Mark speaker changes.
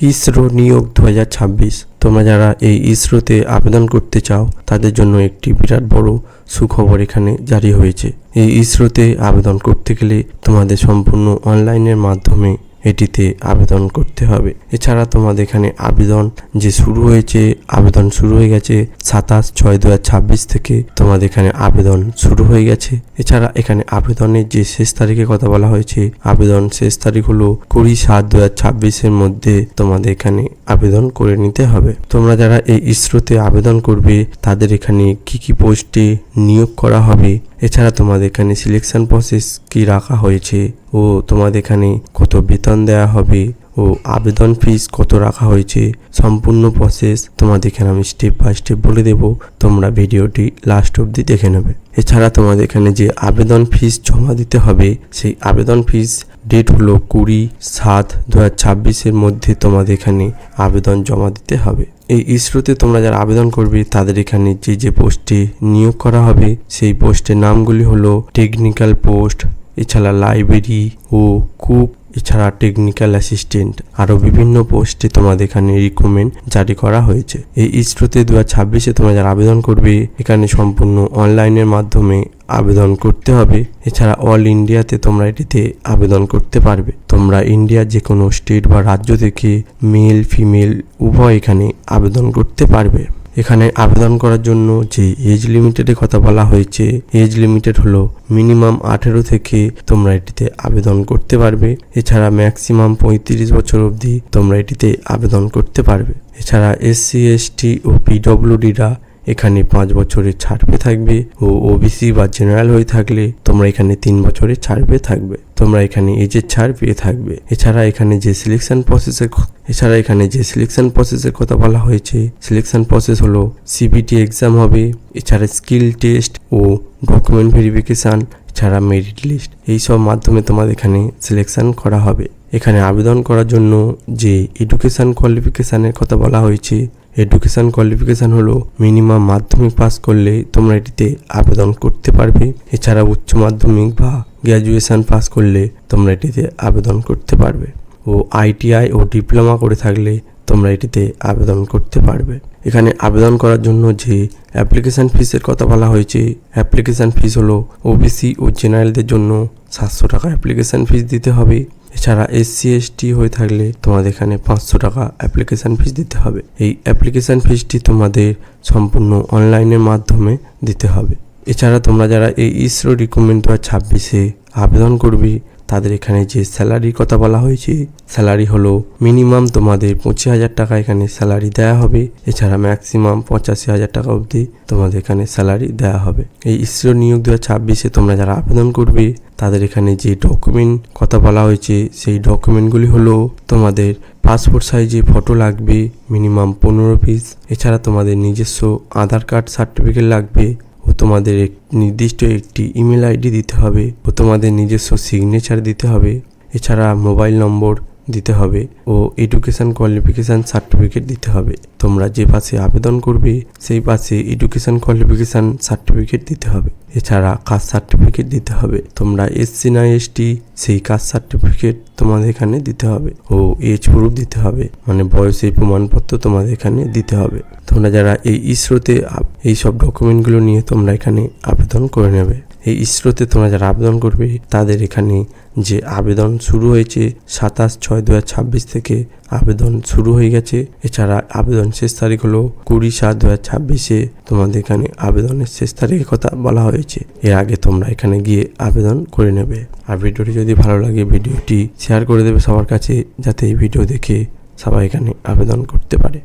Speaker 1: ইসরো নিয়োগ 2026। তোমরা যারা এই ইসরোতে আবেদন করতে চাও তাদের জন্য একটি বিরাট বড় সুখবর এখানে জারি হয়েছে। এই ইসরোতে আবেদন করতে গেলে তোমাদের সম্পূর্ণ অনলাইনের মাধ্যমে এটিতে আবেদন করতে হবে। এছাড়া তোমাদের এখানে আবেদন শুরু হয়ে গেছে 27/6/2026 থেকে তোমাদের এখানে আবেদন শুরু হয়ে গেছে। এছাড়া এখানে আবেদনের যে শেষ তারিখের কথা বলা হয়েছে, আবেদন শেষ তারিখ হলো 20/7/2026 মধ্যে তোমাদের এখানে আবেদন করে নিতে হবে। তোমরা যারা এই ইসরোতে আবেদন করবে তাদের এখানে কি পোস্টে নিয়োগ করা হবে, এছাড়া তোমাদের এখানে সিলেকশন প্রসেস কি রাখা হয়েছে ও তোমাদের এখানে কত বেতন দেওয়া হবে ও আবেদন ফিস কত রাখা হয়েছে, সম্পূর্ণ প্রসেস তোমাদের এখানে আমি স্টেপ বাই স্টেপ বলে দেব। তোমরা ভিডিওটি লাস্ট অবধি দেখে নেবে। এছাড়া তোমাদের এখানে যে আবেদন ফিস জমা দিতে হবে, সেই আবেদন ফিস ডেট হলো 20/7/2026 মধ্যে তোমাদের এখানে আবেদন জমা দিতে হবে। এই ইসরোতে তোমরা যারা আবেদন করবে তাদের এখানে যে পোস্টে নিয়োগ করা হবে সেই পোস্টের নামগুলি হলো টেকনিক্যাল পোস্ট, এছাড়া লাইব্রেরি ও কুক, এছাড়া টেকনিক্যাল অ্যাসিস্ট্যান্ট, আরও বিভিন্ন পোস্টে তোমাদের এখানে রিক্রুটমেন্ট জারি করা হয়েছে। এই ইসরোতে 2026 তোমরা যারা আবেদন করবে এখানে সম্পূর্ণ অনলাইনের মাধ্যমে আবেদন করতে হবে। এছাড়া অল ইন্ডিয়াতে তোমরা এটিতে আবেদন করতে পারবে। তোমরা ইন্ডিয়ার যে কোনো স্টেট বা রাজ্য থেকে মেল ফিমেল উভয় এখানে আবেদন করতে পারবে। এখানে আবেদন করার জন্য যে এজ লিমিটেডের কথা বলা হয়েছে, এজ লিমিটেড হলো মিনিমাম 18 থেকে তোমরা এটিতে আবেদন করতে পারবে। এছাড়া ম্যাক্সিমাম 35 বছর অবধি তোমরা এটিতে আবেদন করতে পারবে। এছাড়া SC ST ও PWDরা এখানে 5 বছরের ছাড় পেয়ে থাকবে ও OBC বা জেনারেল হয়ে থাকলে তোমরা এখানে 3 বছরের ছাড় পেয়ে থাকবে। তোমরা এখানে এজের ছাড় পেয়ে থাকবে। এছাড়া এখানে যে সিলেকশন প্রসেসের কথা বলা হয়েছে, সিলেকশন প্রসেস হলো CBT এক্সাম হবে, এছাড়া স্কিল টেস্ট ও ডকুমেন্ট ভেরিফিকেশান, এছাড়া মেরিট লিস্ট, এইসব মাধ্যমে তোমাদের এখানে সিলেকশন করা হবে। এখানে আবেদন করার জন্য যে এডুকেশান কোয়ালিফিকেশানের কথা বলা হয়েছে, এডুকেশান কোয়ালিফিকেশান হলো মিনিমাম মাধ্যমিক পাস করলে তোমরা এটিতে আবেদন করতে পারবে। এছাড়া উচ্চ মাধ্যমিক বা গ্র্যাজুয়েশন পাস করলে তোমরা এটিতে আবেদন করতে পারবে ও ITI ও ডিপ্লোমা করে থাকলে তোমরা এটিতে আবেদন করতে পারবে। এখানে আবেদন করার জন্য যে অ্যাপ্লিকেশান ফিসের কথা বলা হয়েছে, অ্যাপ্লিকেশান ফিস হলো OBC ও জেনারেলদের জন্য 700 টাকা অ্যাপ্লিকেশান ফিস দিতে হবে। এছাড়া SC ST হয়ে থাকলে তোমাদের এখানে 500 টাকা অ্যাপ্লিকেশান ফিস দিতে হবে। এই অ্যাপ্লিকেশান ফিসটি তোমাদের সম্পূর্ণ অনলাইনের মাধ্যমে দিতে হবে। এছাড়া তোমরা যারা এই ইসরো রিক্রুটমেন্ট 2026 আবেদন করবে তাদের এখানে যে স্যালারির কথা বলা হয়েছে, স্যালারি হলো মিনিমাম তোমাদের 25,000 টাকা এখানে স্যালারি দেওয়া হবে। এছাড়া ম্যাক্সিমাম 85,000 টাকা অবধি তোমাদের এখানে স্যালারি দেওয়া হবে। এই ইসরো নিয়োগ 2026 তোমরা যারা আবেদন করবে তাদের এখানে যে ডকুমেন্ট কথা বলা হয়েছে সেই ডকুমেন্টগুলি হলো তোমাদের পাসপোর্ট সাইজে ফটো লাগবে মিনিমাম 15 পিস, এছাড়া তোমাদের নিজস্ব আধার কার্ড সার্টিফিকেট লাগবে ও তোমাদের নির্দিষ্ট একটি ইমেল ID দিতে হবে ও তোমাদের নিজস্ব সিগনেচার দিতে হবে। এছাড়া মোবাইল নম্বর দিতে হবে ও এডুকেশান কোয়ালিফিকেশান সার্টিফিকেট দিতে হবে। তোমরা যে পাশে আবেদন করবে সেই পাশে এডুকেশান কোয়ালিফিকেশান সার্টিফিকেট দিতে হবে। এছাড়া কাস্ট সার্টিফিকেট দিতে হবে। তোমরা SC না ST সেই কাস্ট সার্টিফিকেট তোমাদের এখানে দিতে হবে ও এজ প্রুফ দিতে হবে, মানে বয়সের প্রমাণপত্র তোমাদের এখানে দিতে হবে। তোমরা যারা এই ইসরোতে এই সব ডকুমেন্টগুলো নিয়ে তোমরা এখানে আবেদন করে নেবে। এই ইসরোতে তোমরা যারা আবেদন করবে তাদের এখানে যে আবেদন শুরু হয়েছে 27/6/2026 থেকে আবেদন শুরু হয়ে গেছে। এছাড়া আবেদন শেষ তারিখ হলো 20/7/2026। তোমাদের এখানে আবেদনের শেষ তারিখের কথা বলা হয়েছে। এর আগে তোমরা এখানে গিয়ে আবেদন করে নেবে। আর ভিডিওটি যদি ভালো লাগে ভিডিওটি শেয়ার করে দেবে সবার কাছে, যাতে এই ভিডিও দেখে সবাই এখানে আবেদন করতে পারে।